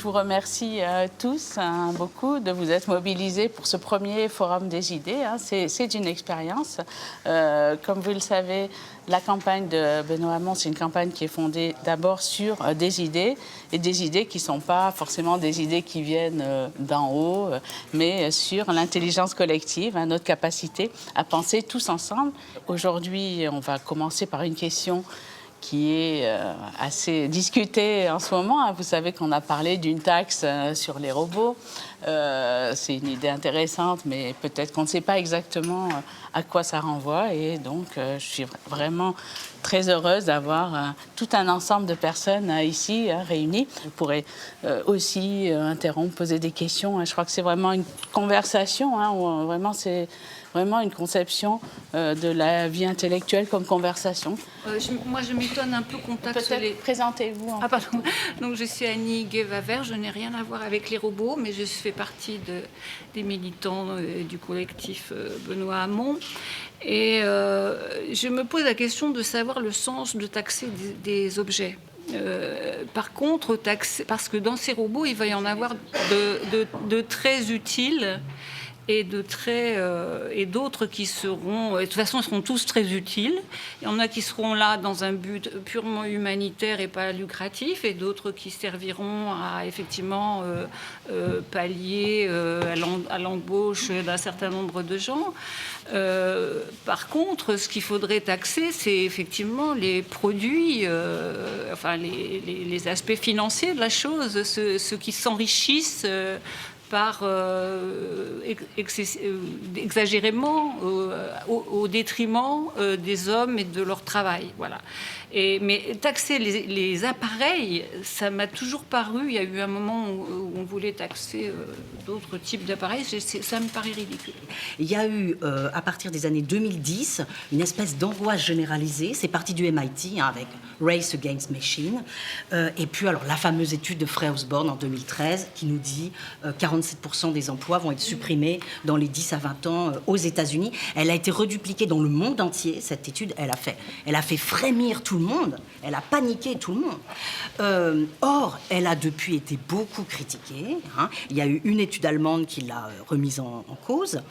vous remercie tous beaucoup de vous être mobilisés pour ce premier Forum des idées. C'est une expérience. Comme vous le savez, la campagne de Benoît Hamon, c'est une campagne qui est fondée d'abord sur des idées, et des idées qui ne sont pas forcément des idées qui viennent d'en haut, mais sur l'intelligence collective, notre capacité à penser tous ensemble. Aujourd'hui, on va commencer par une question qui est assez discutée en ce moment. Vous savez qu'on a parlé d'une taxe sur les robots. C'est une idée intéressante, mais peut-être qu'on ne sait pas exactement à quoi ça renvoie. Et donc, je suis vraiment très heureuse d'avoir tout un ensemble de personnes ici réunies. Vous pourrez aussi interrompre, poser des questions. Je crois que c'est vraiment une conversation. Où, vraiment, c'est vraiment une conception de la vie intellectuelle comme conversation. Moi, je m'étonne un peu qu'on taxe les... Présentez-vous. Ah, pardon. Donc, je suis Annie Guévaver. Je n'ai rien à voir avec les robots, mais je fais partie des militants du collectif Benoît Hamon. Et je me pose la question de savoir le sens de taxer des objets. Par contre, parce que dans ces robots, il va y en avoir de très utiles et d'autres qui seront... De toute façon, ils seront tous très utiles. Il y en a qui seront là dans un but purement humanitaire et pas lucratif, et d'autres qui serviront à, effectivement, pallier à l'embauche d'un certain nombre de gens. Par contre, ce qu'il faudrait taxer, c'est effectivement les produits, enfin les aspects financiers de la chose, ceux qui s'enrichissent exagérément au détriment des hommes et de leur travail. Voilà. Mais taxer les appareils, ça m'a toujours paru, il y a eu un moment où on voulait taxer d'autres types d'appareils, ça me paraît ridicule. Il y a eu, à partir des années 2010, une espèce d'angoisse généralisée. C'est parti du MIT, avec Race Against Machine. Et puis, alors, la fameuse étude de Frey Osborne en 2013 qui nous dit 47% des emplois vont être supprimés dans les 10 à 20 ans aux États-Unis. Elle a été redupliquée dans le monde entier. Cette étude, elle a fait frémir tout le monde. Elle a paniqué tout le monde. Or, elle a depuis été beaucoup critiquée. Il y a eu une étude allemande qui l'a remise en cause.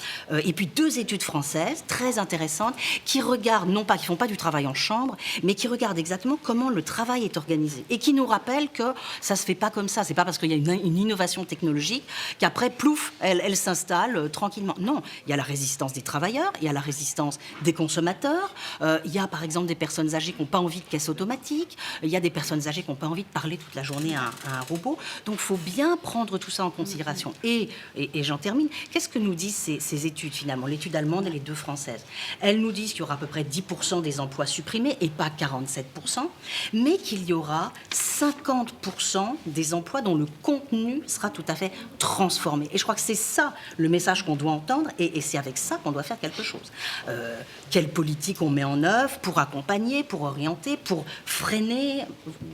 Et puis 2 études françaises très intéressantes qui regardent, non pas, qui font pas du travail en chambre, mais qui regardent exactement comment le travail est organisé. Et qui nous rappellent que ça se fait pas comme ça. C'est pas parce qu'il y a une innovation technologique qu'après, plouf, elle s'installe tranquillement. Non, il y a la résistance des travailleurs, il y a la résistance des consommateurs, il y a par exemple des personnes âgées qui n'ont pas envie de caisse automatique, il y a des personnes âgées qui n'ont pas envie de parler toute la journée à un robot. Donc il faut bien prendre tout ça en considération. Et j'en termine. Qu'est-ce que nous disent ces études finalement, l'étude allemande et les 2 françaises? Elles nous disent qu'il y aura à peu près 10% des emplois supprimés et pas 47%, mais qu'il y aura 50% des emplois dont le contenu sera tout à fait transformé. Et je crois que c'est ça le message qu'on doit entendre, et c'est avec ça qu'on doit faire quelque chose. Quelle politique on met en œuvre pour accompagner, pour orienter, pour freiner?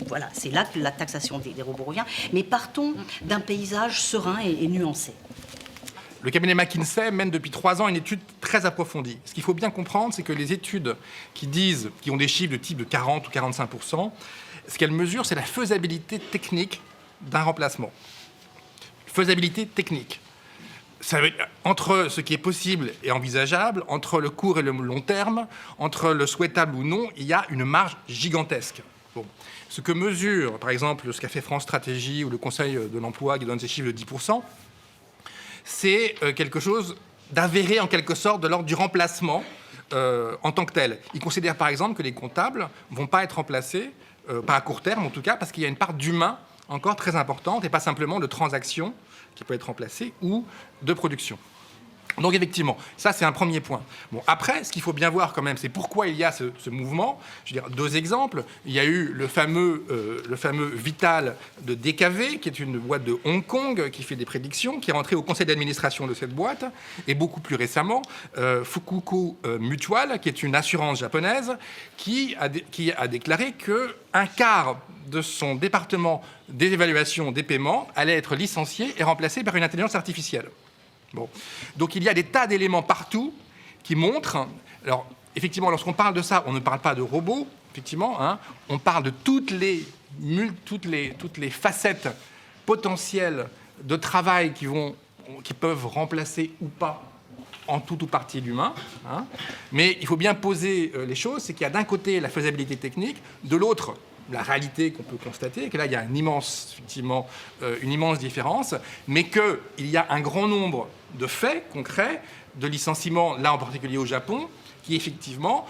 Voilà, c'est là que la taxation des robots revient. Mais partons d'un paysage serein et nuancé. Le cabinet McKinsey mène depuis 3 ans une étude très approfondie. Ce qu'il faut bien comprendre, c'est que les études qui ont des chiffres de type de 40 ou 45%, ce qu'elles mesurent, c'est la faisabilité technique d'un remplacement. Faisabilité technique. Ça veut, entre ce qui est possible et envisageable, entre le court et le long terme, entre le souhaitable ou non, il y a une marge gigantesque. Bon. Ce que mesure, par exemple, ce qu'a fait France Stratégie ou le Conseil de l'Emploi qui donne ces chiffres de 10%, c'est quelque chose d'avéré en quelque sorte de l'ordre du remplacement en tant que tel. Ils considèrent par exemple que les comptables ne vont pas être remplacés, pas à court terme en tout cas, parce qu'il y a une part d'humain encore très importante et pas simplement de transaction qui peut être remplacée ou de production. Donc effectivement, ça c'est un premier point. Bon, après, ce qu'il faut bien voir quand même, c'est pourquoi il y a ce mouvement. Je veux dire, 2 exemples. Il y a eu le fameux Vital de DKV, qui est une boîte de Hong Kong qui fait des prédictions, qui est rentrée au conseil d'administration de cette boîte. Et beaucoup plus récemment, Fukuko Mutual, qui est une assurance japonaise, qui a déclaré qu'un quart de son département d'évaluation des paiements allait être licencié et remplacé par une intelligence artificielle. Bon. Donc il y a des tas d'éléments partout qui montrent... Alors, effectivement, lorsqu'on parle de ça, on ne parle pas de robots, effectivement, on parle de toutes les facettes potentiel de travail qui peuvent remplacer ou pas en tout ou partie l'humain. Hein. Mais il faut bien poser les choses, c'est qu'il y a d'un côté la faisabilité technique, de l'autre la réalité qu'on peut constater, et que là il y a une immense différence, mais qu'il y a un grand nombre de faits concrets, de licenciements, là en particulier au Japon, qui effectivement,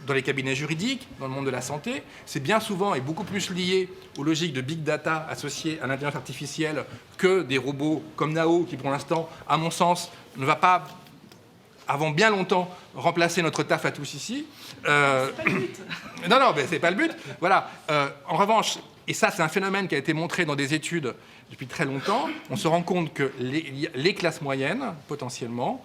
dans les cabinets juridiques, dans le monde de la santé, c'est bien souvent et beaucoup plus lié aux logiques de big data associées à l'intelligence artificielle que des robots comme Nao, qui pour l'instant, à mon sens, ne va pas, avant bien longtemps, remplacer notre taf à tous ici. C'est pas le but. Non, mais c'est pas le but. Voilà. En revanche, et ça c'est un phénomène qui a été montré dans des études depuis très longtemps, on se rend compte que les classes moyennes, potentiellement,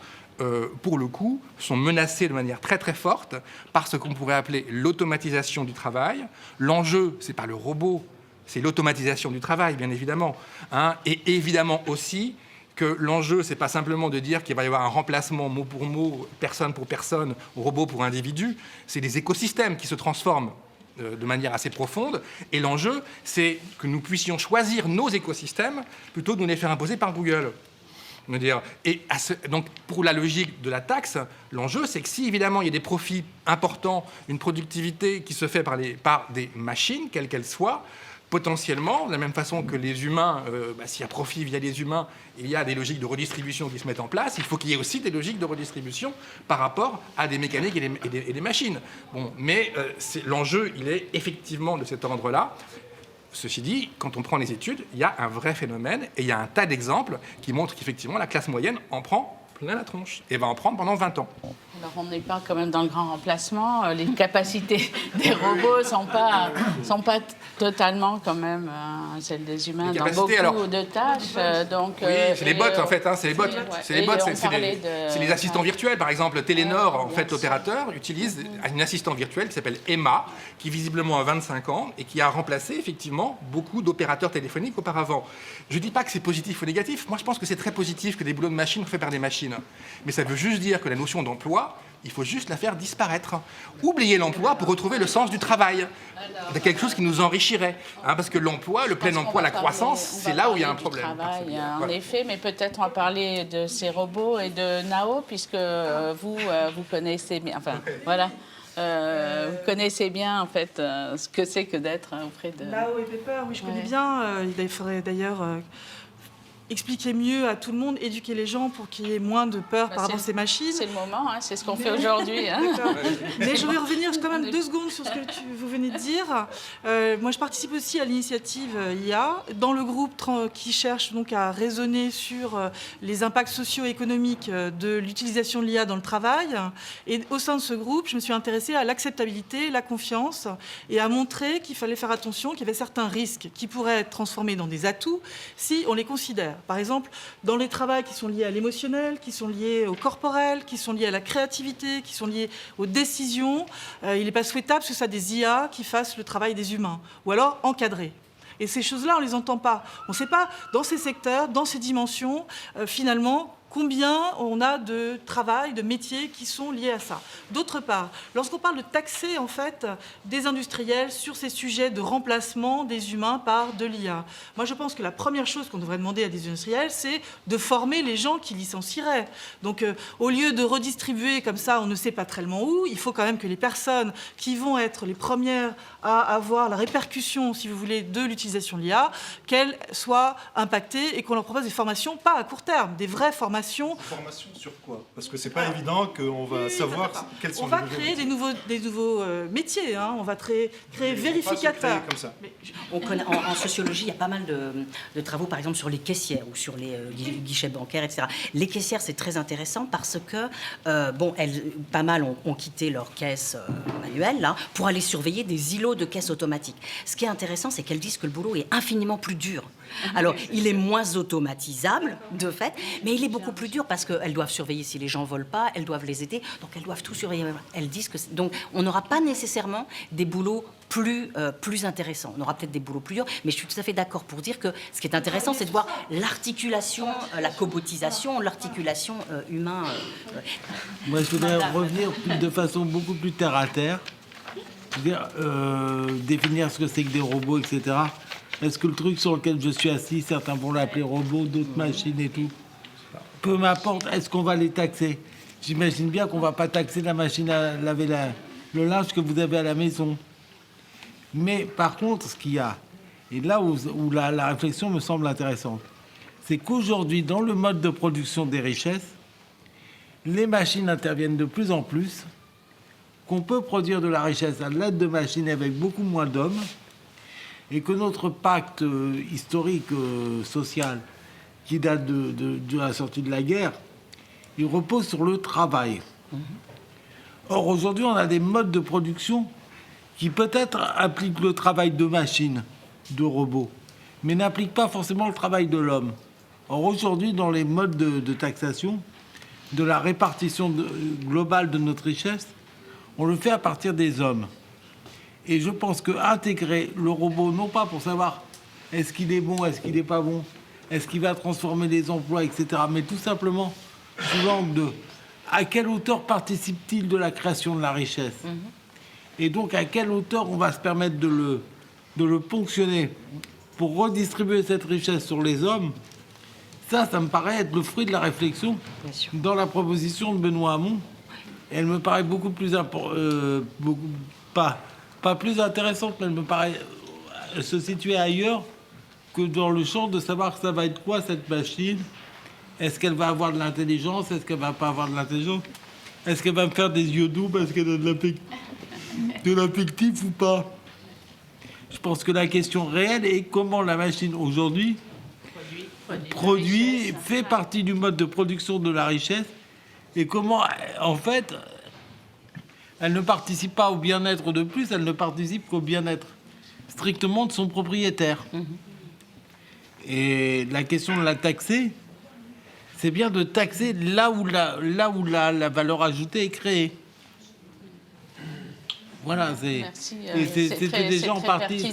pour le coup, sont menacées de manière très très forte par ce qu'on pourrait appeler l'automatisation du travail. L'enjeu, c'est pas le robot, c'est l'automatisation du travail, bien évidemment. Hein, et évidemment aussi que l'enjeu, c'est pas simplement de dire qu'il va y avoir un remplacement mot pour mot, personne pour personne, robot pour individu, c'est des écosystèmes qui se transforment de manière assez profonde. Et l'enjeu, c'est que nous puissions choisir nos écosystèmes plutôt que de nous les faire imposer par Google. Donc, pour la logique de la taxe, l'enjeu, c'est que si, évidemment, il y a des profits importants, une productivité qui se fait par des machines, quelles qu'elles soient, potentiellement, de la même façon que les humains, s'il y a profit via les humains, il y a des logiques de redistribution qui se mettent en place, il faut qu'il y ait aussi des logiques de redistribution par rapport à des mécaniques et des machines. Bon, mais l'enjeu, il est effectivement de cet ordre-là. Ceci dit, quand on prend les études, il y a un vrai phénomène et il y a un tas d'exemples qui montrent qu'effectivement la classe moyenne en prend plein la tronche et va en prendre pendant 20 ans. Alors on n'est pas quand même dans le grand remplacement. Les capacités des robots sont pas totalement quand même celles des humains dans beaucoup de tâches. Donc, oui, c'est les bots en fait. Hein, c'est les bots. C'est les bots. C'est les assistants virtuels. Par exemple, Telenor, en fait, l'opérateur utilise un assistant virtuel qui s'appelle Emma, qui visiblement a 25 ans et qui a remplacé effectivement beaucoup d'opérateurs téléphoniques auparavant. Je ne dis pas que c'est positif ou négatif. Moi, je pense que c'est très positif que des boulots de machines soient faits par des machines. Mais ça veut juste dire que la notion d'emploi, il faut juste la faire disparaître. Oublier l'emploi pour retrouver le sens du travail. C'est quelque chose qui nous enrichirait. Hein, parce que l'emploi, le plein emploi, la croissance, c'est là où il y a un problème. Travail, en effet, mais peut-être on va parler de ces robots et de Nao, puisque vous connaissez bien. Enfin, voilà. Vous connaissez bien en fait ce que c'est que d'être auprès de... Nao et Pepper, oui, je connais bien. Il faudrait d'ailleurs expliquer mieux à tout le monde, éduquer les gens pour qu'il y ait moins de peur par rapport à ces machines. C'est le moment, hein, c'est ce qu'on fait aujourd'hui. Hein. Mais je vais revenir quand même 2 secondes sur ce que vous venez de dire. Moi, je participe aussi à l'initiative IA, dans le groupe qui cherche donc à raisonner sur les impacts socio-économiques de l'utilisation de l'IA dans le travail. Et au sein de ce groupe, je me suis intéressée à l'acceptabilité, la confiance, et à montrer qu'il fallait faire attention, qu'il y avait certains risques qui pourraient être transformés dans des atouts si on les considère. Par exemple, dans les travaux qui sont liés à l'émotionnel, qui sont liés au corporel, qui sont liés à la créativité, qui sont liés aux décisions, il n'est pas souhaitable que ce soit des IA qui fassent le travail des humains, ou alors encadrés. Et ces choses-là, on ne les entend pas. On ne sait pas, dans ces secteurs, dans ces dimensions, finalement, combien on a de travail, de métiers qui sont liés à ça. D'autre part, lorsqu'on parle de taxer en fait des industriels sur ces sujets de remplacement des humains par de l'IA, moi je pense que la première chose qu'on devrait demander à des industriels, c'est de former les gens qui licencieraient. Donc au lieu de redistribuer comme ça, on ne sait pas tellement où, il faut quand même que les personnes qui vont être les premières à avoir la répercussion, si vous voulez, de l'utilisation de l'IA, qu'elles soient impactées et qu'on leur propose des formations, pas à court terme, des vraies formations. Formation sur quoi? Parce que c'est pas évident qu'on va savoir quels sont les nouveaux métiers. On va créer des nouveaux métiers. Hein. On va créer vérificateurs. En sociologie, il y a pas mal de travaux, par exemple, sur les caissières ou sur les guichets bancaires, etc. Les caissières, c'est très intéressant parce que, pas mal ont quitté leur caisse manuelle là, pour aller surveiller des îlots de caisses automatiques. Ce qui est intéressant, c'est qu'elles disent que le boulot est infiniment plus dur. Alors, il est moins automatisable, de fait, mais il est beaucoup plus dur parce qu'elles doivent surveiller si les gens ne volent pas, elles doivent les aider, donc elles doivent tout surveiller. Elles disent que... Donc, on n'aura pas nécessairement des boulots plus intéressants. On aura peut-être des boulots plus durs, mais je suis tout à fait d'accord pour dire que ce qui est intéressant, c'est de voir l'articulation, la cobotisation, l'articulation humain. Moi, je voudrais revenir de façon beaucoup plus terre à terre, définir ce que c'est que des robots, etc. Est-ce que le truc sur lequel je suis assis, certains vont l'appeler robot, d'autres machines et tout, peu m'importe, est-ce qu'on va les taxer? J'imagine bien qu'on ne va pas taxer la machine à laver le linge que vous avez à la maison. Mais par contre, ce qu'il y a, et là où la réflexion me semble intéressante, c'est qu'aujourd'hui, dans le mode de production des richesses, les machines interviennent de plus en plus, qu'on peut produire de la richesse à l'aide de machines avec beaucoup moins d'hommes, et que notre pacte historique, social, qui date de la sortie de la guerre, il repose sur le travail. Or, aujourd'hui, on a des modes de production qui peut-être impliquent le travail de machines, de robots, mais n'impliquent pas forcément le travail de l'homme. Or, aujourd'hui, dans les modes de taxation, de la répartition globale de notre richesse, on le fait à partir des hommes. Et je pense qu'intégrer le robot, non pas pour savoir est-ce qu'il est bon, est-ce qu'il n'est pas bon, est-ce qu'il va transformer les emplois, etc., mais tout simplement sous l'angle de à quelle hauteur participe-t-il de la création de la richesse, et donc à quelle hauteur on va se permettre de le ponctionner pour redistribuer cette richesse sur les hommes. Ça me paraît être le fruit de la réflexion dans la proposition de Benoît Hamon. Elle me paraît beaucoup plus pas plus intéressante, mais elle me paraît se situer ailleurs que dans le champ de savoir ça va être quoi cette machine. Est-ce qu'elle va avoir de l'intelligence? Est-ce qu'elle va pas avoir de l'intelligence? Est-ce qu'elle va me faire des yeux doux parce qu'elle a de l'affectif ou pas? Je pense que la question réelle est comment la machine aujourd'hui produit, fait partie du mode de production de la richesse, et comment, en fait, elle ne participe pas au bien-être de plus, elle ne participe qu'au bien-être strictement de son propriétaire. Et la question de la taxer, c'est bien de taxer là où la valeur ajoutée est créée. Voilà, c'était déjà en partie.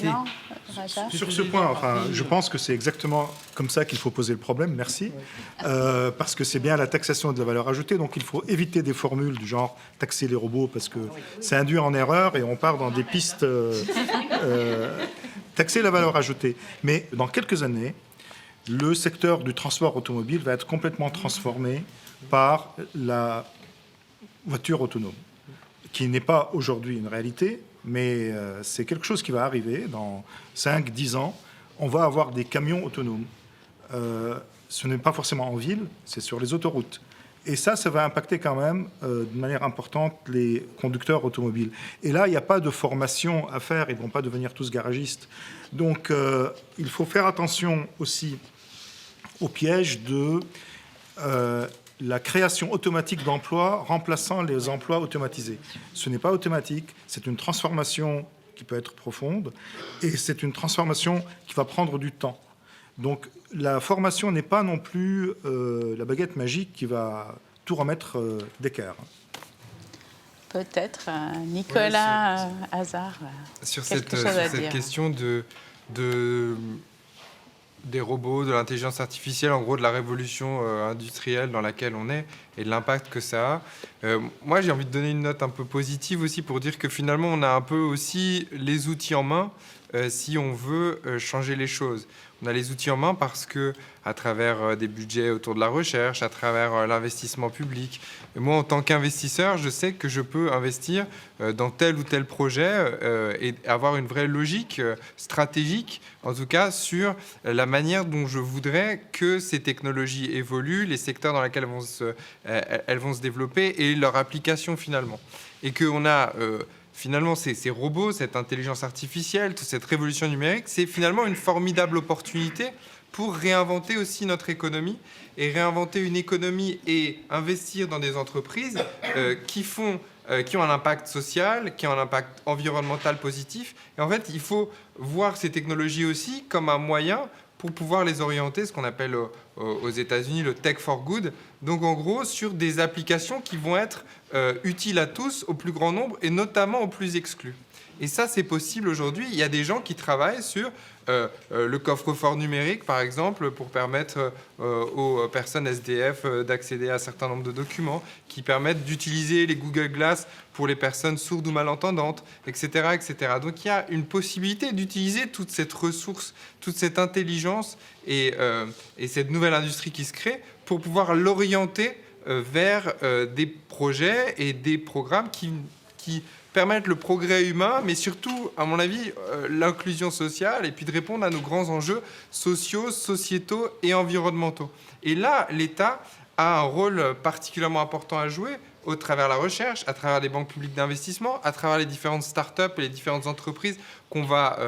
Sur ce point, je pense que c'est exactement comme ça qu'il faut poser le problème, merci. Parce que c'est bien la taxation de la valeur ajoutée, donc il faut éviter des formules du genre taxer les robots, parce que c'est induit en erreur et on part dans des pistes taxer la valeur ajoutée. Mais dans quelques années, le secteur du transport automobile va être complètement transformé par la voiture autonome, qui n'est pas aujourd'hui une réalité, mais c'est quelque chose qui va arriver dans 5-10 ans. On va avoir des camions autonomes. Ce n'est pas forcément en ville, c'est sur les autoroutes. Et ça va impacter quand même de manière importante les conducteurs automobiles. Et là, il n'y a pas de formation à faire, ils ne vont pas devenir tous garagistes. Donc, il faut faire attention aussi au piège de la création automatique d'emplois remplaçant les emplois automatisés. Ce n'est pas automatique, c'est une transformation qui peut être profonde, et c'est une transformation qui va prendre du temps. Donc la formation n'est pas non plus la baguette magique qui va tout remettre d'équerre. Peut-être Nicolas Hazard. Sur cette question des robots, de l'intelligence artificielle, en gros de la révolution industrielle dans laquelle on est et de l'impact que ça a. Moi, j'ai envie de donner une note un peu positive aussi pour dire que finalement, on a un peu aussi les outils en main si on veut changer les choses. On a les outils en main parce que, à travers des budgets autour de la recherche, à travers l'investissement public, et moi, en tant qu'investisseur, je sais que je peux investir dans tel ou tel projet et avoir une vraie logique stratégique, en tout cas, sur la manière dont je voudrais que ces technologies évoluent, les secteurs dans lesquels elles vont se développer et leur application finalement. Et qu'on a... finalement, ces robots, cette intelligence artificielle, toute cette révolution numérique, c'est finalement une formidable opportunité pour réinventer aussi notre économie et réinventer une économie et investir dans des entreprises qui ont un impact social, qui ont un impact environnemental positif. Et en fait, il faut voir ces technologies aussi comme un moyen pour pouvoir les orienter, ce qu'on appelle aux États-Unis le tech for good. Donc en gros, sur des applications qui vont être utiles à tous, au plus grand nombre et notamment aux plus exclus. Et ça, c'est possible aujourd'hui. Il y a des gens qui travaillent sur le coffre-fort numérique, par exemple, pour permettre aux personnes SDF d'accéder à un certain nombre de documents, qui permettent d'utiliser les Google Glass pour les personnes sourdes ou malentendantes, etc., etc. Donc il y a une possibilité d'utiliser toute cette ressource, toute cette intelligence et cette nouvelle industrie qui se crée pour pouvoir l'orienter vers des projets et des programmes qui permettre le progrès humain, mais surtout, à mon avis, l'inclusion sociale, et puis de répondre à nos grands enjeux sociaux, sociétaux et environnementaux. Et là, l'État a un rôle particulièrement important à jouer au travers de la recherche, à travers les banques publiques d'investissement, à travers les différentes startups et les différentes entreprises qu'on va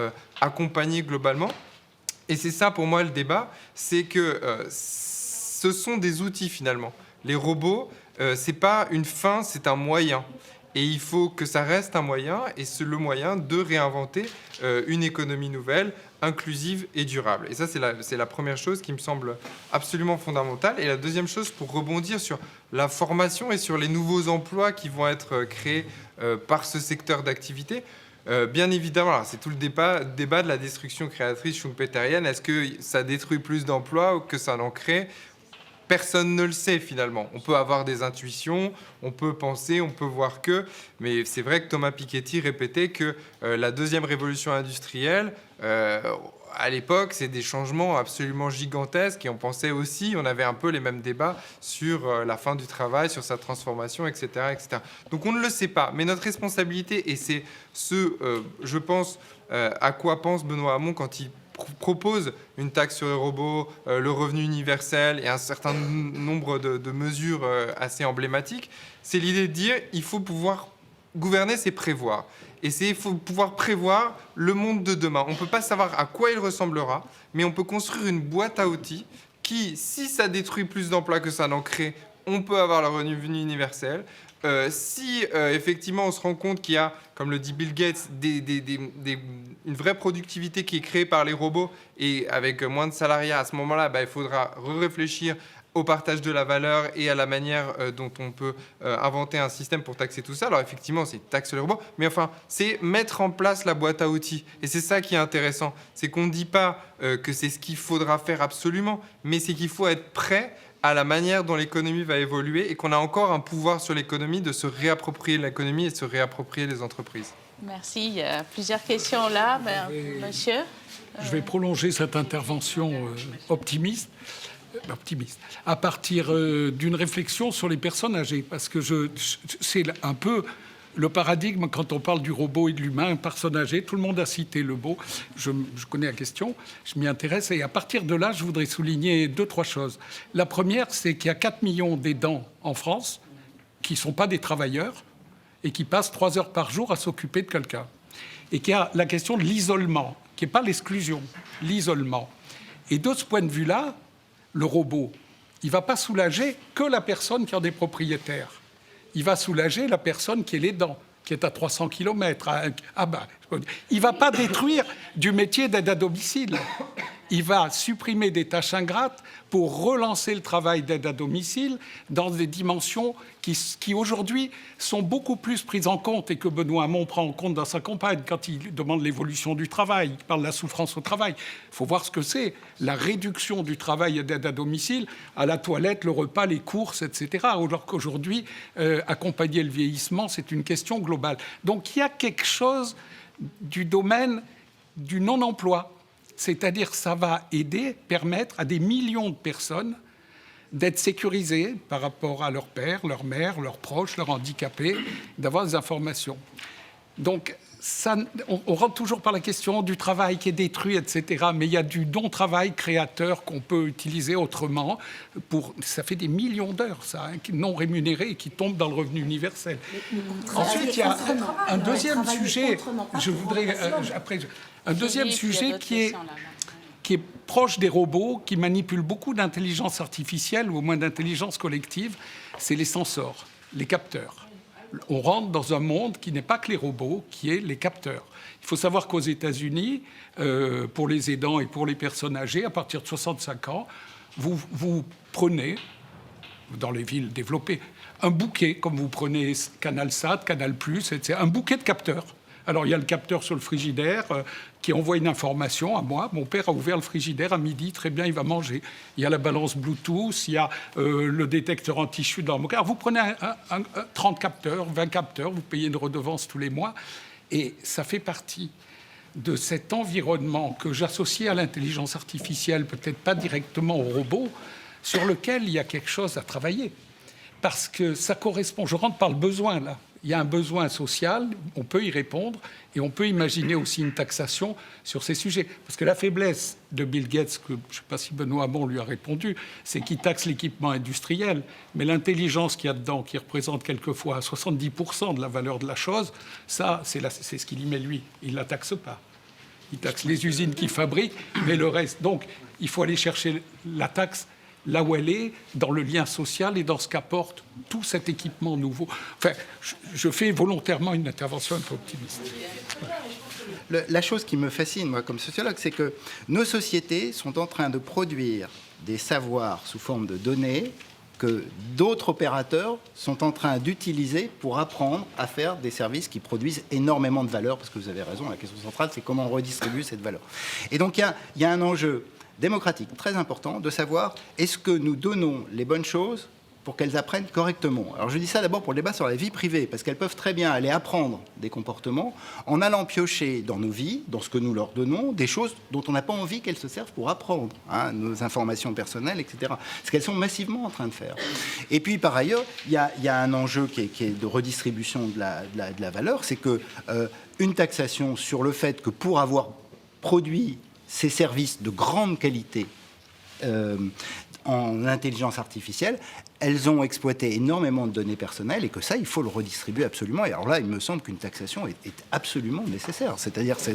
accompagner globalement. Et c'est ça, pour moi, le débat, c'est que ce sont des outils, finalement. Les robots, c'est pas une fin, c'est un moyen. Et il faut que ça reste un moyen, et c'est le moyen de réinventer une économie nouvelle, inclusive et durable. Et ça, c'est la première chose qui me semble absolument fondamentale. Et la deuxième chose, pour rebondir sur la formation et sur les nouveaux emplois qui vont être créés par ce secteur d'activité, bien évidemment, c'est tout le débat de la destruction créatrice schumpeterienne. Est-ce que ça détruit plus d'emplois ou que ça en crée ? Personne ne le sait finalement. On peut avoir des intuitions, on peut penser, on peut voir que... Mais c'est vrai que Thomas Piketty répétait que la deuxième révolution industrielle, à l'époque, c'est des changements absolument gigantesques. Et on pensait aussi, on avait un peu les mêmes débats sur la fin du travail, sur sa transformation, etc., etc. Donc on ne le sait pas. Mais notre responsabilité, et c'est je pense, à quoi pense Benoît Hamon quand il propose une taxe sur les robots, le revenu universel et un certain nombre de mesures assez emblématiques, c'est l'idée de dire il faut pouvoir gouverner, c'est prévoir. Et il faut pouvoir prévoir le monde de demain. On ne peut pas savoir à quoi il ressemblera, mais on peut construire une boîte à outils qui, si ça détruit plus d'emplois que ça n'en crée, on peut avoir le revenu universel. Si effectivement on se rend compte qu'il y a, comme le dit Bill Gates, une vraie productivité qui est créée par les robots et avec moins de salariat, à ce moment-là, il faudra réfléchir au partage de la valeur et à la manière dont on peut inventer un système pour taxer tout ça. Alors effectivement, c'est taxer les robots, mais enfin, c'est mettre en place la boîte à outils. Et c'est ça qui est intéressant, c'est qu'on ne dit pas que c'est ce qu'il faudra faire absolument, mais c'est qu'il faut être prêt à la manière dont l'économie va évoluer et qu'on a encore un pouvoir sur l'économie de se réapproprier l'économie et de se réapproprier les entreprises. Merci. Il y a plusieurs questions là. Monsieur Je vais prolonger cette intervention optimiste à partir d'une réflexion sur les personnes âgées, parce que c'est un peu le paradigme quand on parle du robot et de l'humain, personne âgée. Tout le monde a cité le mot. Je connais la question, je m'y intéresse. Et à partir de là, je voudrais souligner 2-3 choses. La première, c'est qu'il y a 4 millions d'aidants en France qui ne sont pas des travailleurs et qui passent 3 heures par jour à s'occuper de quelqu'un. Et qu'il y a la question de l'isolement, qui n'est pas l'exclusion, l'isolement. Et de ce point de vue-là, le robot, il ne va pas soulager que la personne qui en est propriétaire. Il va soulager la personne qui est l'aidant, qui est à 300 km. Il ne va pas détruire du métier d'aide à domicile. Il va supprimer des tâches ingrates pour relancer le travail d'aide à domicile dans des dimensions qui aujourd'hui sont beaucoup plus prises en compte et que Benoît Hamon prend en compte dans sa campagne quand il demande l'évolution du travail, il parle de la souffrance au travail. Il faut voir ce que c'est, la réduction du travail d'aide à domicile à la toilette, le repas, les courses, etc. Alors qu'aujourd'hui, accompagner le vieillissement, c'est une question globale. Donc il y a quelque chose du domaine du non-emploi. C'est-à-dire ça va aider, permettre à des millions de personnes d'être sécurisées par rapport à leur père, leur mère, leurs proches, leurs handicapés, d'avoir des informations. Donc, on rentre toujours par la question du travail qui est détruit, etc. Mais il y a du non-travail créateur qu'on peut utiliser autrement. Ça fait des millions d'heures, ça, non rémunérées et qui tombent dans le revenu universel. Ensuite, il y a un deuxième sujet. Je voudrais... un deuxième sujet qui est proche des robots, qui manipulent beaucoup d'intelligence artificielle, ou au moins d'intelligence collective, c'est les sensors, les capteurs. On rentre dans un monde qui n'est pas que les robots, qui est les capteurs. Il faut savoir qu'aux États-Unis, pour les aidants et pour les personnes âgées, à partir de 65 ans, vous prenez, dans les villes développées, un bouquet, comme vous prenez CanalSat, Canal+, etc., un bouquet de capteurs. Alors, il y a le capteur sur le frigidaire qui envoie une information à moi. Mon père a ouvert le frigidaire à midi, très bien, il va manger. Il y a la balance Bluetooth, il y a le détecteur anti-chute dans mon car. Vous prenez 30 capteurs, 20 capteurs, vous payez une redevance tous les mois. Et ça fait partie de cet environnement que j'associe à l'intelligence artificielle, peut-être pas directement au robot, sur lequel il y a quelque chose à travailler. Parce que ça correspond, je rentre par le besoin là. Il y a un besoin social, on peut y répondre, et on peut imaginer aussi une taxation sur ces sujets. Parce que la faiblesse de Bill Gates, que je ne sais pas si Benoît Hamon lui a répondu, c'est qu'il taxe l'équipement industriel, mais l'intelligence qu'il y a dedans, qui représente quelquefois 70% de la valeur de la chose, ça, c'est ce qu'il y met lui. Il ne la taxe pas. Il taxe les usines qui fabriquent, mais le reste. Donc, il faut aller chercher la taxe là où elle est, dans le lien social et dans ce qu'apporte tout cet équipement nouveau. Enfin, je fais volontairement une intervention un peu optimiste. La chose qui me fascine, moi, comme sociologue, c'est que nos sociétés sont en train de produire des savoirs sous forme de données que d'autres opérateurs sont en train d'utiliser pour apprendre à faire des services qui produisent énormément de valeur, parce que vous avez raison, la question centrale, c'est comment on redistribue cette valeur. Et donc, il y a un enjeu démocratique très important de savoir est-ce que nous donnons les bonnes choses pour qu'elles apprennent correctement. Alors je dis ça d'abord pour le débat sur la vie privée, parce qu'elles peuvent très bien aller apprendre des comportements en allant piocher dans nos vies, dans ce que nous leur donnons, des choses dont on n'a pas envie qu'elles se servent pour apprendre, nos informations personnelles, etc. Ce qu'elles sont massivement en train de faire. Et puis par ailleurs, il y a un enjeu qui est de redistribution de la valeur, c'est que une taxation sur le fait que pour avoir produit ces services de grande qualité en intelligence artificielle, elles ont exploité énormément de données personnelles et que ça, il faut le redistribuer absolument. Et alors là, il me semble qu'une taxation est absolument nécessaire. C'est-à-dire, c'est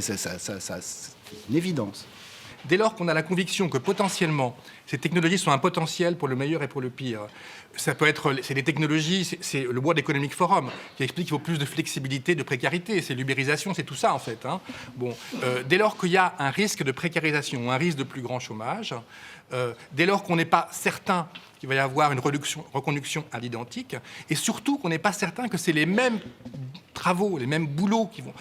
une évidence. Dès lors qu'on a la conviction que potentiellement ces technologies sont un potentiel pour le meilleur et pour le pire, ça peut être, c'est des technologies, c'est le World Economic Forum qui explique qu'il faut plus de flexibilité, de précarité, c'est l'ubérisation, c'est tout ça en fait. Bon, dès lors qu'il y a un risque de précarisation, un risque de plus grand chômage, dès lors qu'on n'est pas certain qu'il va y avoir une reconduction à l'identique, et surtout qu'on n'est pas certain que c'est les mêmes travaux, les mêmes boulots qui vont.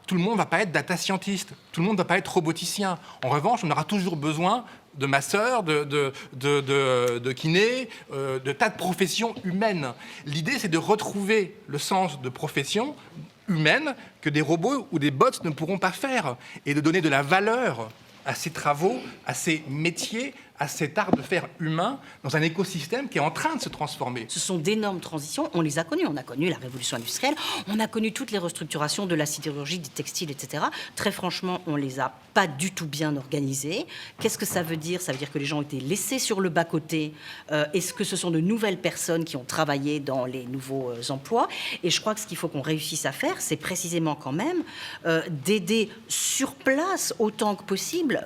Tout le monde ne va pas être data scientist, tout le monde ne va pas être roboticien. En revanche, on aura toujours besoin de masseurs, de kinés, de tas de professions humaines. L'idée, c'est de retrouver le sens de professions humaines que des robots ou des bots ne pourront pas faire, et de donner de la valeur à ces travaux, à ces métiers, à cet art de faire humain dans un écosystème qui est en train de se transformer. Ce sont d'énormes transitions, on les a connues. On a connu la révolution industrielle, on a connu toutes les restructurations de la sidérurgie, du textile, etc. Très franchement, on les a pas du tout bien organisées. Qu'est-ce que ça veut dire ? Ça veut dire que les gens ont été laissés sur le bas-côté. Est-ce que ce sont de nouvelles personnes qui ont travaillé dans les nouveaux emplois ? Et je crois que ce qu'il faut qu'on réussisse à faire, c'est précisément quand même d'aider sur place autant que possible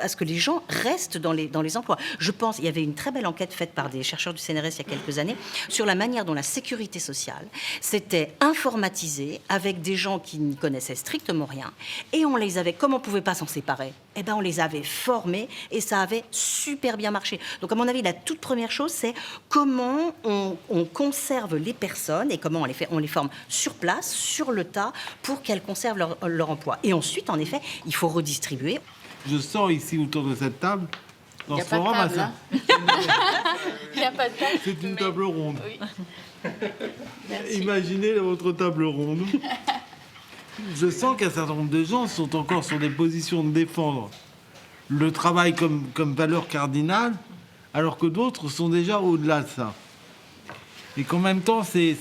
à ce que les gens restent dans les emplois. Je pense, il y avait une très belle enquête faite par des chercheurs du CNRS il y a quelques années sur la manière dont la sécurité sociale s'était informatisée avec des gens qui n'y connaissaient strictement rien, et on les avait, comme on ne pouvait pas s'en séparer, eh ben on les avait formés et ça avait super bien marché. Donc à mon avis, la toute première chose, c'est comment on conserve les personnes et comment on les forme sur place, sur le tas, pour qu'elles conservent leur emploi. Et ensuite, en effet, il faut redistribuer. Je sens ici autour de cette table. Il n'y a pas de table, hein. Il n'y a pas de table. C'est une table ronde. Oui. Imaginez votre table ronde. Je sens qu'un certain nombre de gens sont encore sur des positions de défendre le travail comme valeur cardinale, alors que d'autres sont déjà au-delà de ça. Et qu'en même temps, ces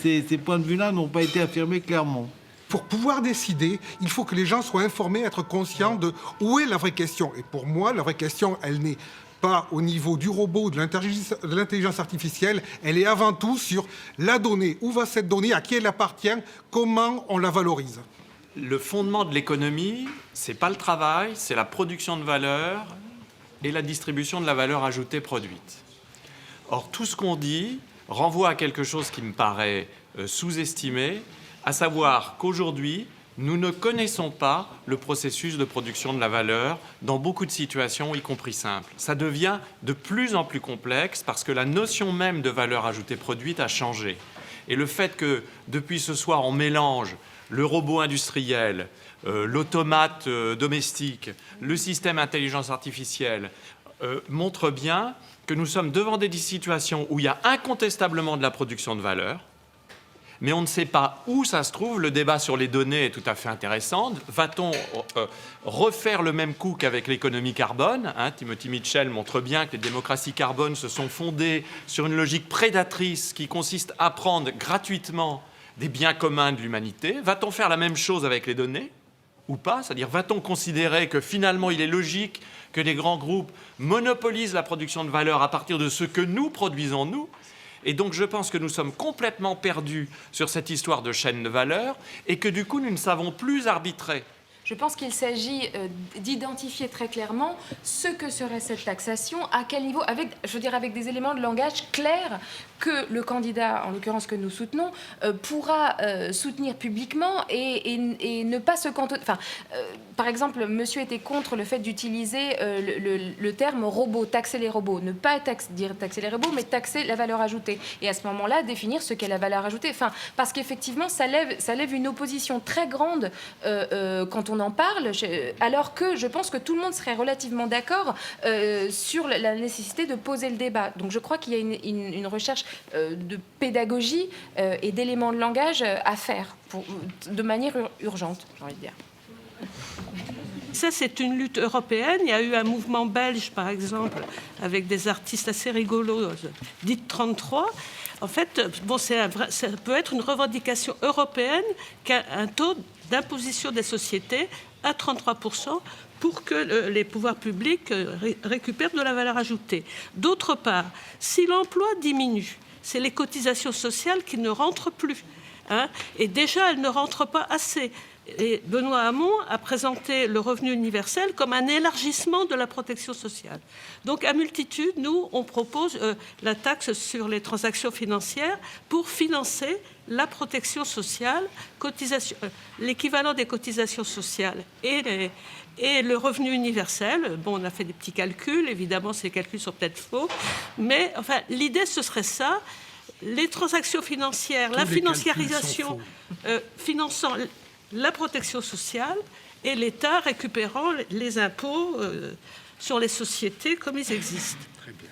points de vue-là n'ont pas été affirmés clairement. Pour pouvoir décider, il faut que les gens soient informés, être conscients de où est la vraie question. Et pour moi, la vraie question, elle n'est pas au niveau du robot, de l'intelligence artificielle, elle est avant tout sur la donnée. Où va cette donnée, à qui elle appartient, comment on la valorise. Le fondement de l'économie, c'est pas le travail, c'est la production de valeur et la distribution de la valeur ajoutée produite. Or, tout ce qu'on dit renvoie à quelque chose qui me paraît sous-estimé, à savoir qu'aujourd'hui, nous ne connaissons pas le processus de production de la valeur dans beaucoup de situations, y compris simples. Ça devient de plus en plus complexe parce que la notion même de valeur ajoutée produite a changé. Et le fait que, depuis ce soir, on mélange le robot industriel, l'automate domestique, le système intelligence artificielle, montrent bien que nous sommes devant des situations où il y a incontestablement de la production de valeur, mais on ne sait pas où ça se trouve. Le débat sur les données est tout à fait intéressant. Va-t-on refaire le même coup qu'avec l'économie carbone, Timothy Mitchell montre bien que les démocraties carbone se sont fondées sur une logique prédatrice qui consiste à prendre gratuitement des biens communs de l'humanité. Va-t-on faire la même chose avec les données ou pas? C'est-à-dire, va-t-on considérer que finalement il est logique que les grands groupes monopolisent la production de valeur à partir de ce que nous produisons, nous? Et donc je pense que nous sommes complètement perdus sur cette histoire de chaîne de valeur et que du coup nous ne savons plus arbitrer. Je pense qu'il s'agit d'identifier très clairement ce que serait cette taxation, à quel niveau, avec des éléments de langage clairs que le candidat, en l'occurrence que nous soutenons, pourra soutenir publiquement et ne pas se cantonner. Par exemple, monsieur était contre le fait d'utiliser le terme robot, taxer les robots. Ne pas dire taxer les robots, mais taxer la valeur ajoutée. Et à ce moment-là, définir ce qu'est la valeur ajoutée. Parce qu'effectivement, ça lève une opposition très grande quand on en parle, alors que je pense que tout le monde serait relativement d'accord sur la nécessité de poser le débat. Donc je crois qu'il y a une recherche de pédagogie et d'éléments de langage à faire de manière urgente, j'ai envie de dire. Ça, c'est une lutte européenne. Il y a eu un mouvement belge, par exemple, avec des artistes assez rigolos, dites 33. En fait, ça peut être une revendication européenne qu'un taux d'imposition des sociétés à 33% pour que les pouvoirs publics récupèrent de la valeur ajoutée. D'autre part, si l'emploi diminue, c'est les cotisations sociales qui ne rentrent plus. Et déjà, elles ne rentrent pas assez. Et Benoît Hamon a présenté le revenu universel comme un élargissement de la protection sociale. Donc, à multitude, nous, on propose la taxe sur les transactions financières pour financer la protection sociale, l'équivalent des cotisations sociales et le revenu universel. Bon, on a fait des petits calculs, évidemment, ces calculs sont peut-être faux, mais enfin, l'idée, ce serait ça. Les transactions financières, la financiarisation finançant la protection sociale et l'État récupérant les impôts sur les sociétés comme ils existent. Très bien.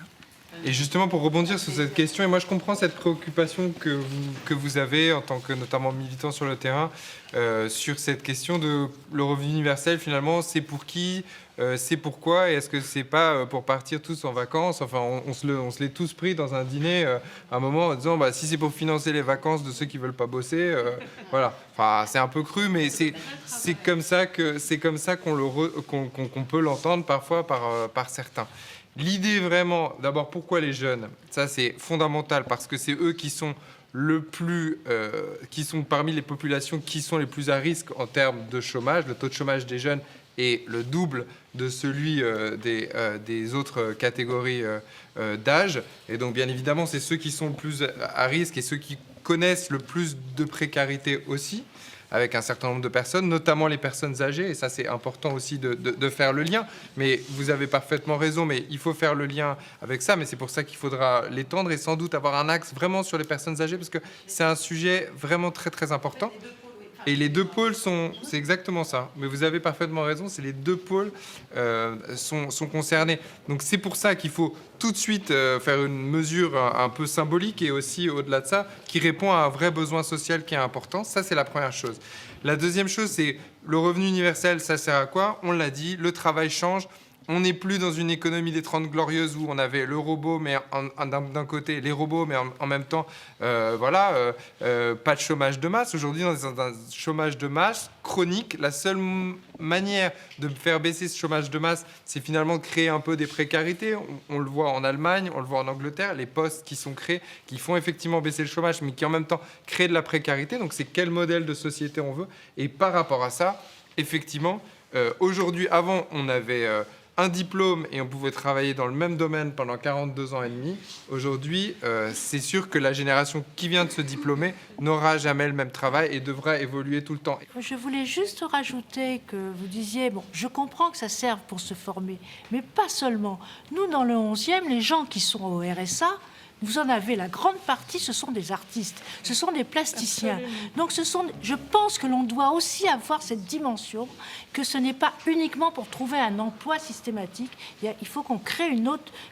Et justement, pour rebondir sur cette question, et moi je comprends cette préoccupation que vous avez en tant que notamment militant sur le terrain, sur cette question de le revenu universel, finalement, c'est pour qui, c'est pourquoi, et est-ce que c'est pas pour partir tous en vacances? Enfin, on se l'est tous pris dans un dîner à un moment en disant, si c'est pour financer les vacances de ceux qui veulent pas bosser, voilà. Enfin, c'est un peu cru, mais c'est comme ça qu'on peut l'entendre parfois par certains. L'idée vraiment, d'abord, pourquoi les jeunes? Ça, c'est fondamental parce que c'est eux qui sont qui sont parmi les populations qui sont les plus à risque en termes de chômage. Le taux de chômage des jeunes est le double de celui des autres catégories d'âge. Et donc, bien évidemment, c'est ceux qui sont le plus à risque et ceux qui connaissent le plus de précarité aussi, avec un certain nombre de personnes, notamment les personnes âgées, et ça c'est important aussi de faire le lien, mais vous avez parfaitement raison, mais il faut faire le lien avec ça, mais c'est pour ça qu'il faudra l'étendre et sans doute avoir un axe vraiment sur les personnes âgées, parce que c'est un sujet vraiment très très important. Et les deux pôles c'est exactement ça. Mais vous avez parfaitement raison, c'est les deux pôles sont concernés. Donc c'est pour ça qu'il faut tout de suite faire une mesure un peu symbolique et aussi au-delà de ça, qui répond à un vrai besoin social qui est important. Ça, c'est la première chose. La deuxième chose, c'est le revenu universel, ça sert à quoi? On l'a dit, le travail change. On n'est plus dans une économie des 30 glorieuses où on avait le robot, mais d'un côté les robots, mais en même temps, pas de chômage de masse. Aujourd'hui, on est dans un chômage de masse chronique. La seule manière de faire baisser ce chômage de masse, c'est finalement de créer un peu des précarités. On le voit en Allemagne, on le voit en Angleterre, les postes qui sont créés, qui font effectivement baisser le chômage, mais qui en même temps créent de la précarité. Donc c'est quel modèle de société on veut. Et par rapport à ça, effectivement, aujourd'hui, avant, on avait un diplôme et on pouvait travailler dans le même domaine pendant 42 ans et demi. Aujourd'hui, c'est sûr que la génération qui vient de se diplômer n'aura jamais le même travail et devra évoluer tout le temps. Je voulais juste rajouter que vous disiez, je comprends que ça serve pour se former, mais pas seulement. Nous, dans le 11e, les gens qui sont au RSA vous en avez la grande partie, ce sont des artistes, ce sont des plasticiens. Donc je pense que l'on doit aussi avoir cette dimension, que ce n'est pas uniquement pour trouver un emploi systématique. Il faut qu'on crée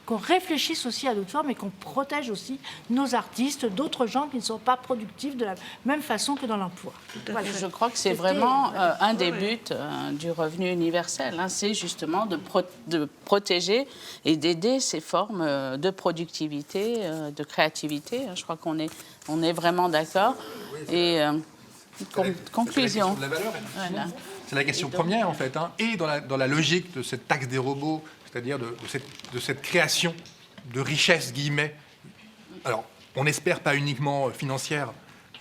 qu'on réfléchisse aussi à d'autres formes et qu'on protège aussi nos artistes, d'autres gens qui ne sont pas productifs de la même façon que dans l'emploi. Voilà. Je crois que c'est vraiment un des buts du revenu universel. C'est justement de protéger et d'aider ces formes de productivité, de créativité. Je crois qu'on est vraiment d'accord. Et conclusion. C'est la question première, en fait. Et dans la logique de cette taxe des robots, c'est-à-dire de cette création de richesse, guillemets. Alors, on n'espère pas uniquement financière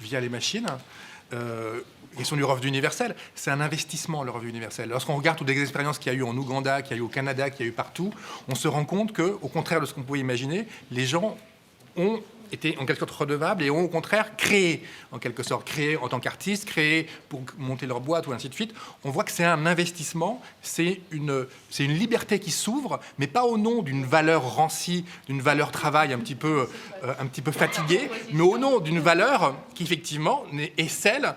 via les machines. Question du revenu universel, c'est un investissement, le revenu universel. Lorsqu'on regarde toutes les expériences qu'il y a eu en Ouganda, qu'il y a eu au Canada, qu'il y a eu partout, on se rend compte qu'au contraire de ce qu'on pouvait imaginer, les gens ont été en quelque sorte redevables et ont au contraire créé, en quelque sorte, créé en tant qu'artistes, créé pour monter leur boîte ou ainsi de suite. On voit que c'est un investissement, c'est une liberté qui s'ouvre, mais pas au nom d'une valeur rancie, d'une valeur travail un petit peu fatiguée, mais au nom d'une valeur qui effectivement est celle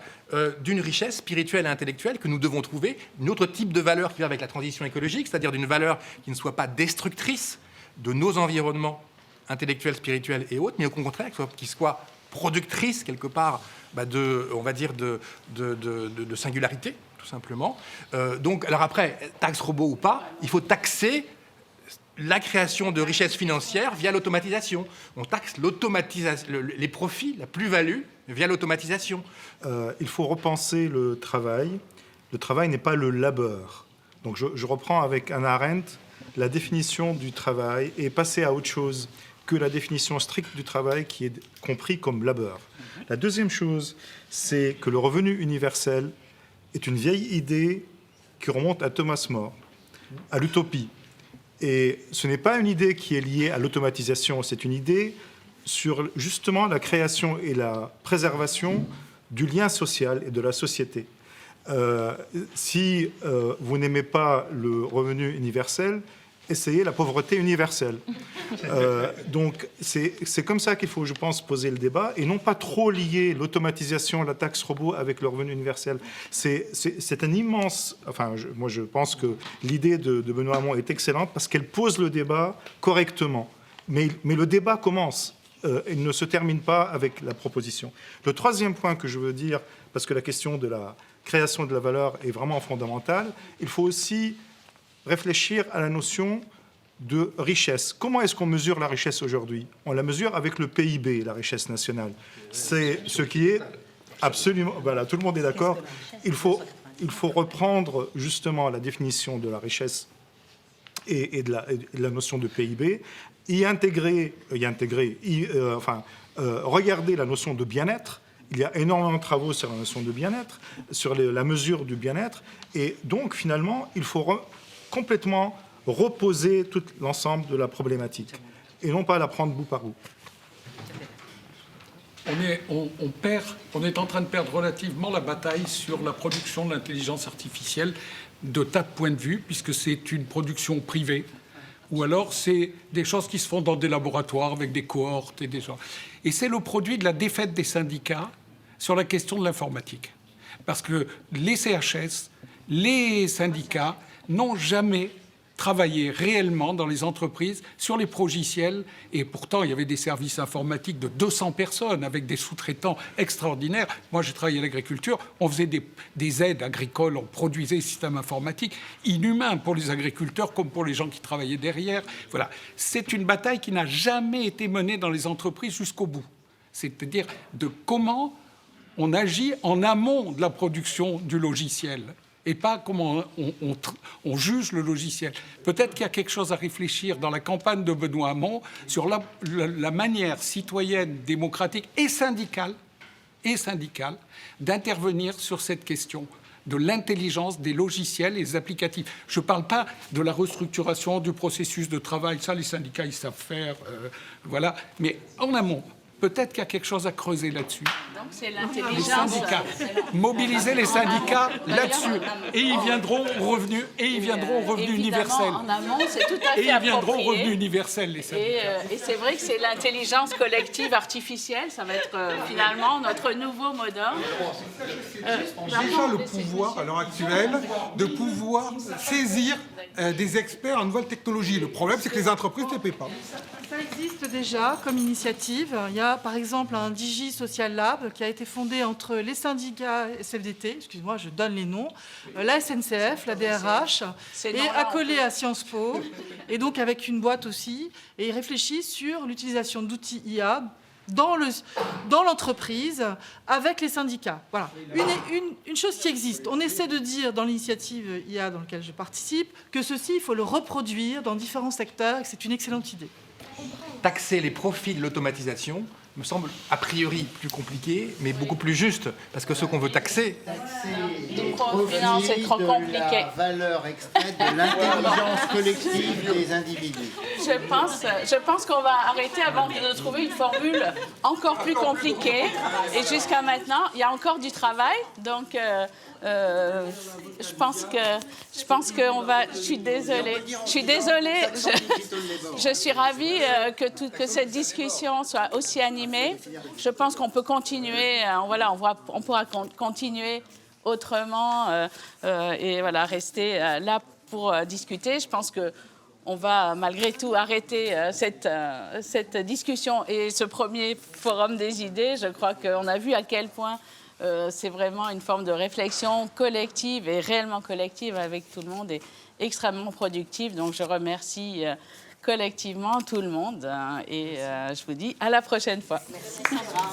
d'une richesse spirituelle et intellectuelle que nous devons trouver, un autre type de valeur qui va avec la transition écologique, c'est-à-dire d'une valeur qui ne soit pas destructrice de nos environnements intellectuelle, spirituelle et autres, mais au contraire, qui soit productrice quelque part de singularité, tout simplement. Donc, alors après, taxe robot ou pas, il faut taxer la création de richesses financières via l'automatisation. On taxe les profits, la plus-value via l'automatisation. Il faut repenser le travail. Le travail n'est pas le labeur. Donc je reprends avec Hannah Arendt la définition du travail et passer à autre chose que la définition stricte du travail qui est compris comme labeur. La deuxième chose, c'est que le revenu universel est une vieille idée qui remonte à Thomas More, à l'utopie. Et ce n'est pas une idée qui est liée à l'automatisation, c'est une idée sur justement la création et la préservation du lien social et de la société. Si vous n'aimez pas le revenu universel, essayez la pauvreté universelle. Donc c'est comme ça qu'il faut, je pense, poser le débat et non pas trop lier l'automatisation, la taxe robot avec le revenu universel. C'est un immense... Enfin, moi je pense que l'idée de Benoît Hamon est excellente parce qu'elle pose le débat correctement. Mais le débat commence. Il ne se termine pas avec la proposition. Le troisième point que je veux dire, parce que la question de la création de la valeur est vraiment fondamentale, il faut aussi réfléchir à la notion de richesse. Comment est-ce qu'on mesure la richesse aujourd'hui? On la mesure avec le PIB, la richesse nationale. C'est ce qui est absolument... Voilà, tout le monde est d'accord. Il faut reprendre justement la définition de la richesse et de la notion de PIB, regarder la notion de bien-être. Il y a énormément de travaux sur la notion de bien-être, sur la mesure du bien-être. Et donc, finalement, il faut complètement reposer tout l'ensemble de la problématique et non pas la prendre bout par bout. On est en train de perdre relativement la bataille sur la production de l'intelligence artificielle de tas de points de vue, puisque c'est une production privée, ou alors c'est des choses qui se font dans des laboratoires avec des cohortes et des gens. Et c'est le produit de la défaite des syndicats sur la question de l'informatique. Parce que les CHS, les syndicats n'ont jamais travaillé réellement dans les entreprises sur les progiciels. Et pourtant, il y avait des services informatiques de 200 personnes avec des sous-traitants extraordinaires. Moi, j'ai travaillé à l'agriculture. On faisait des aides agricoles, on produisait des systèmes informatiques inhumains pour les agriculteurs comme pour les gens qui travaillaient derrière. Voilà. C'est une bataille qui n'a jamais été menée dans les entreprises jusqu'au bout. C'est-à-dire de comment on agit en amont de la production du logiciel et pas comment on juge le logiciel. Peut-être qu'il y a quelque chose à réfléchir dans la campagne de Benoît Hamon sur la manière citoyenne, démocratique et syndicale d'intervenir sur cette question de l'intelligence des logiciels et des applicatifs. Je ne parle pas de la restructuration du processus de travail, ça les syndicats ils savent faire, voilà. Mais en amont, peut-être qu'il y a quelque chose à creuser là-dessus. Donc c'est Les l'intelligence. syndicats. Mobiliser les syndicats là-dessus. Et ils viendront au revenu, universel. En amont, c'est tout à fait Et ils viendront au approprié. revenu universel, les syndicats. Et c'est vrai que c'est l'intelligence collective artificielle, ça va être finalement notre nouveau mot d'ordre. Déjà le pouvoir, à l'heure actuelle, de pouvoir saisir des experts en nouvelles technologies. Le problème, c'est que les entreprises ne les paient pas. Ça existe déjà comme initiative. Il y a par exemple un Digi Social Lab qui a été fondé entre les syndicats SFDT, excuse-moi, je donne les noms, la SNCF, la DRH, et accolé à Sciences Po, et donc avec une boîte aussi, et ils réfléchissent sur l'utilisation d'outils IA dans l'entreprise avec les syndicats. Voilà. Une chose qui existe. On essaie de dire dans l'initiative IA dans laquelle je participe que ceci, il faut le reproduire dans différents secteurs et que c'est une excellente idée. Taxer les profits de l'automatisation me semble a priori plus compliqué, mais beaucoup plus juste, parce que ce qu'on veut taxer... Non, c'est trop compliqué. La valeur extraite de l'intelligence collective des individus. Je pense qu'on va arrêter avant de trouver une formule encore plus compliquée. Et jusqu'à maintenant, il y a encore du travail. Donc, je pense qu'on va... Je suis désolée. Je suis ravie que cette discussion soit aussi animée. Je pense qu'on peut continuer. On pourra continuer autrement et voilà, rester là pour discuter. Je pense qu'on va malgré tout arrêter cette discussion et ce premier forum des idées. Je crois qu'on a vu à quel point c'est vraiment une forme de réflexion collective et réellement collective avec tout le monde et extrêmement productive. Donc je remercie collectivement tout le monde et je vous dis à la prochaine fois. Merci Sandra.